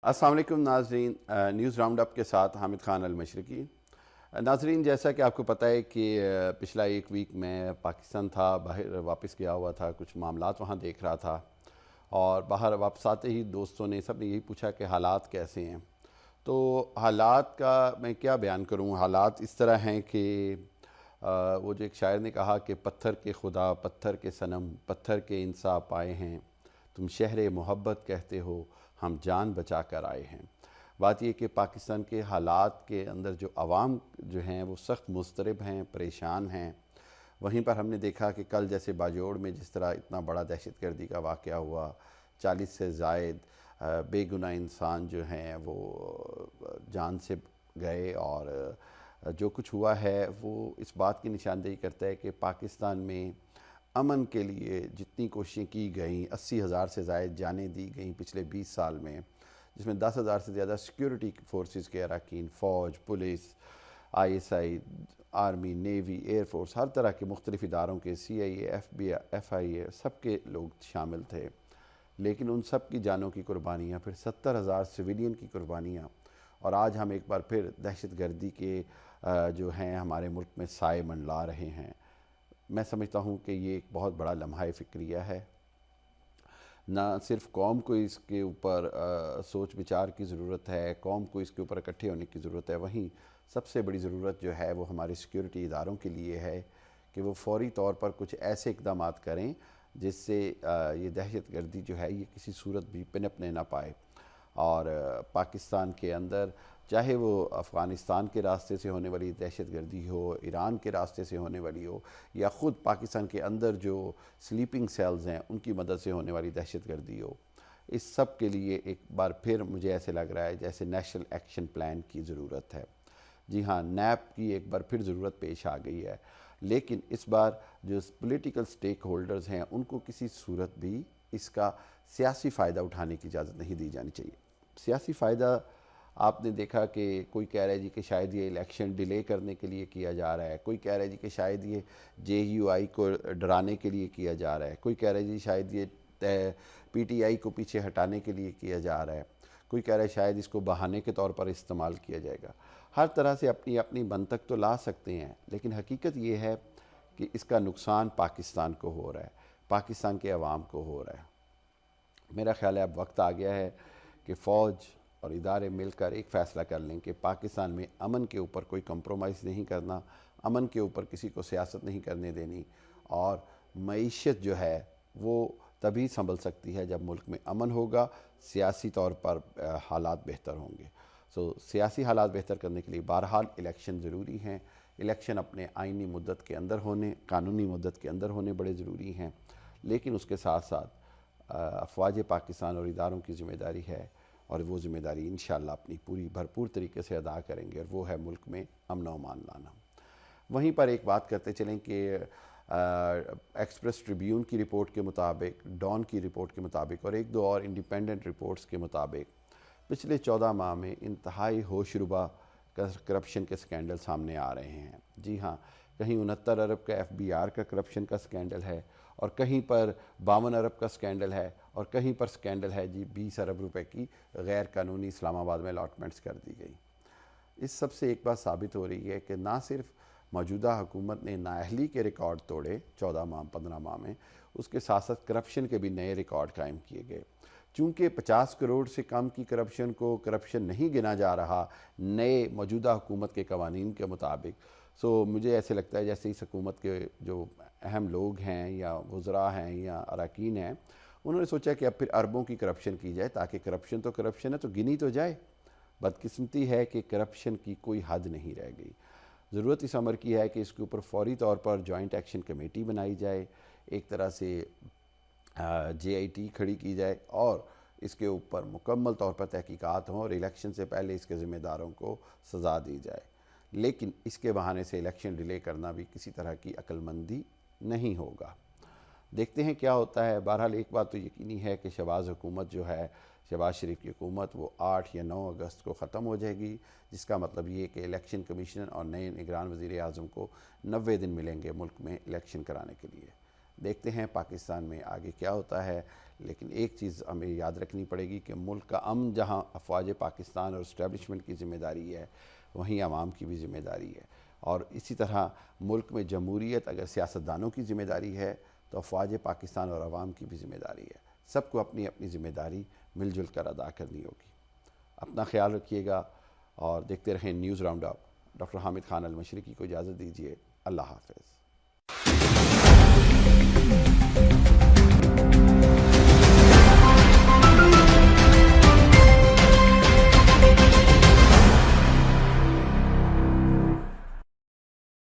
अस्सलाम वालेकुम नाज़रीन, न्यूज़ राउंड अप के साथ हामिद खान अल-मशरिकी। नाज़रीन, जैसा कि आपको पता है कि पिछला एक वीक मैं पाकिस्तान था, बाहर वापस गया हुआ था, कुछ मामलात वहाँ देख रहा था और बाहर वापस आते ही दोस्तों ने सब ने यही पूछा कि हालात कैसे हैं। तो हालात का मैं क्या बयान करूँ। हालात इस तरह हैं कि वो जो एक शायर ने कहा कि पत्थर के खुदा, पत्थर के सनम, पत्थर के इंसाफ आए हैं, तुम शहर मोहब्बत कहते हो, हम जान बचा कर आए हैं। बात ये कि पाकिस्तान के हालात के अंदर जो आवाम जो हैं वो सख्त मुस्तरब हैं, परेशान हैं। वहीं पर हमने देखा कि कल जैसे बाजोड़ में जिस तरह इतना बड़ा दहशतगर्दी का वाक़या हुआ, 40 से ज़ायद बेगुनाह इंसान जो हैं वो जान से गए, और जो कुछ हुआ है वो इस बात की निशानदेही करता है कि पाकिस्तान में अमन के लिए जितनी कोशिशें की गईं, 80,000 से ज़ायद जानें दी गईं पिछले 20 साल में, जिसमें 10,000 से ज़्यादा सिक्योरिटी फोर्सेस के अरकान, फ़ौज, पुलिस, ISI, army, navy, air force, हर तरह के मुख्तलिफ़ इदारों के CIA, FBI, FIA सबके लोग शामिल थे। लेकिन उन सब की जानों की कुर्बानियाँ, फिर 70,000 सिविलियन की कुर्बानियाँ, और आज हम एक बार फिर दहशतगर्दी के जो हैं हमारे मुल्क में साए मंडला रहे हैं। मैं समझता हूँ कि ये एक बहुत बड़ा लम्हा फ़िक्रिया है। ना सिर्फ कौम को इसके ऊपर सोच विचार की ज़रूरत है, कौम को इसके ऊपर इकट्ठे होने की ज़रूरत है, वहीं सबसे बड़ी ज़रूरत जो है वो हमारे सिक्योरिटी इदारों के लिए है कि वो फ़ौरी तौर पर कुछ ऐसे इक़दाम करें जिससे ये दहशतगर्दी जो है ये किसी सूरत भी पनपने ना पाए। और पाकिस्तान के अंदर, चाहे वो अफ़गानिस्तान के रास्ते से होने वाली दहशतगर्दी हो, ईरान के रास्ते से होने वाली हो, या ख़ुद पाकिस्तान के अंदर जो स्लीपिंग सेल्स हैं उनकी मदद से होने वाली दहशतगर्दी हो, इस सब के लिए एक बार फिर मुझे ऐसे लग रहा है जैसे नेशनल एक्शन प्लान की ज़रूरत है। जी हाँ, नैप की एक बार फिर ज़रूरत पेश आ गई है, लेकिन इस बार जो पॉलिटिकल स्टेक होल्डर्स हैं उनको किसी सूरत भी इसका सियासी फ़ायदा उठाने की इजाज़त नहीं दी जानी चाहिए। सियासी फ़ायदा आपने देखा कि कोई कह रहा है जी कि शायद ये इलेक्शन डिले करने के लिए किया जा रहा है, कोई कह रहा है जी कि शायद ये JUI को डराने के लिए किया जा रहा है, कोई कह रहा है जी शायद ये PTI को पीछे हटाने के लिए किया जा रहा है, कोई कह रहा है शायद इसको बहाने के तौर पर इस्तेमाल किया जाएगा। हर तरह से अपनी अपनी मंतक तो ला सकते हैं, लेकिन हकीकत ये है कि इसका नुकसान पाकिस्तान को हो रहा है, पाकिस्तान के अवाम को हो रहा है। मेरा ख़्याल है अब वक्त आ गया है कि फ़ौज और इदारे मिलकर एक फ़ैसला कर लें कि पाकिस्तान में अमन के ऊपर कोई कंप्रोमाइज़ नहीं करना, अमन के ऊपर किसी को सियासत नहीं करने देनी, और मईशत जो है वो तभी संभल सकती है जब मुल्क में अमन होगा, सियासी तौर पर हालात बेहतर होंगे। सियासी हालात बेहतर करने के लिए बहरहाल इलेक्शन ज़रूरी हैं। इलेक्शन अपने आइनी मुद्दत के अंदर होने, कानूनी मुद्दत के अंदर होने बड़े ज़रूरी हैं, लेकिन उसके साथ साथ अफवाज पाकिस्तान और इदारों की ज़िम्मेदारी है, और वो ज़िम्मेदारी इंशाअल्लाह अपनी पूरी भरपूर तरीके से अदा करेंगे, और वो है मुल्क में अमन व अमान लाना। वहीं पर एक बात करते चलें कि एक्सप्रेस ट्रिब्यून की रिपोर्ट के मुताबिक, डॉन की रिपोर्ट के मुताबिक और एक दो और इंडिपेंडेंट रिपोर्ट्स के मुताबिक पिछले 14 माह में इंतहाई होशरुबा करप्शन के स्कैंडल सामने आ रहे हैं। जी हाँ, कहीं 69 अरब का FBR का करप्शन का स्कैंडल है, और कहीं पर 52 अरब का स्कैंडल है, और कहीं पर स्कैंडल है जी 20 अरब रुपए की गैर कानूनी इस्लामाबाद में अलॉटमेंट्स कर दी गई। इस सब से एक बात साबित हो रही है कि ना सिर्फ मौजूदा हुकूमत ने नाअहली के रिकॉर्ड तोड़े 14 माह 15 माह में, उसके साथ साथ करप्शन के भी नए रिकॉर्ड कायम किए गए। चूँकि 50 करोड़ से कम की करप्शन को करप्शन नहीं गिना जा रहा नए मौजूदा हुकूमत के कवानीन के मुताबिक, मुझे ऐसे लगता है जैसे इस हुकूमत के जो अहम लोग हैं या वज़रा हैं या अरकान हैं, उन्होंने सोचा कि अब फिर अरबों की करप्शन की जाए, ताकि करप्शन है तो गिनी तो जाए। बदकिस्मती है कि करप्शन की कोई हद नहीं रह गई। ज़रूरत इस अमर की है कि इसके ऊपर फौरी तौर पर जॉइंट एक्शन कमेटी बनाई जाए, एक तरह से JIT खड़ी की जाए, और इसके ऊपर मुकम्मल तौर पर तहकीकात हों, और इलेक्शन से पहले इसके ज़िम्मेदारों को सज़ा दी जाए। लेकिन इसके बहाने से इलेक्शन डिले करना भी किसी तरह की अक्लमंदी नहीं होगा। देखते हैं क्या होता है। बहरहाल एक बात तो यकीनी है कि शहबाज हुकूमत जो है, शहबाज शरीफ की हुकूमत, वो 8 या 9 अगस्त को ख़त्म हो जाएगी, जिसका मतलब ये कि इलेक्शन कमीशन और नए निगरान वज़ीर आज़म को 90 दिन मिलेंगे मुल्क में इलेक्शन कराने के लिए। देखते हैं पाकिस्तान में आगे क्या होता है, لیکن ایک چیز ہمیں یاد رکھنی پڑے گی کہ ملک کا امن جہاں افواج پاکستان اور اسٹیبلشمنٹ کی ذمہ داری ہے، وہیں عوام کی بھی ذمہ داری ہے، اور اسی طرح ملک میں جمہوریت اگر سیاستدانوں کی ذمہ داری ہے تو افواج پاکستان اور عوام کی بھی ذمہ داری ہے۔ سب کو اپنی اپنی ذمہ داری مل جل کر ادا کرنی ہوگی۔ اپنا خیال رکھیے گا اور دیکھتے رہیں news round up. Doctor Hamid Khan Al-Mashriqi کو اجازت دیجیے۔ اللہ حافظ۔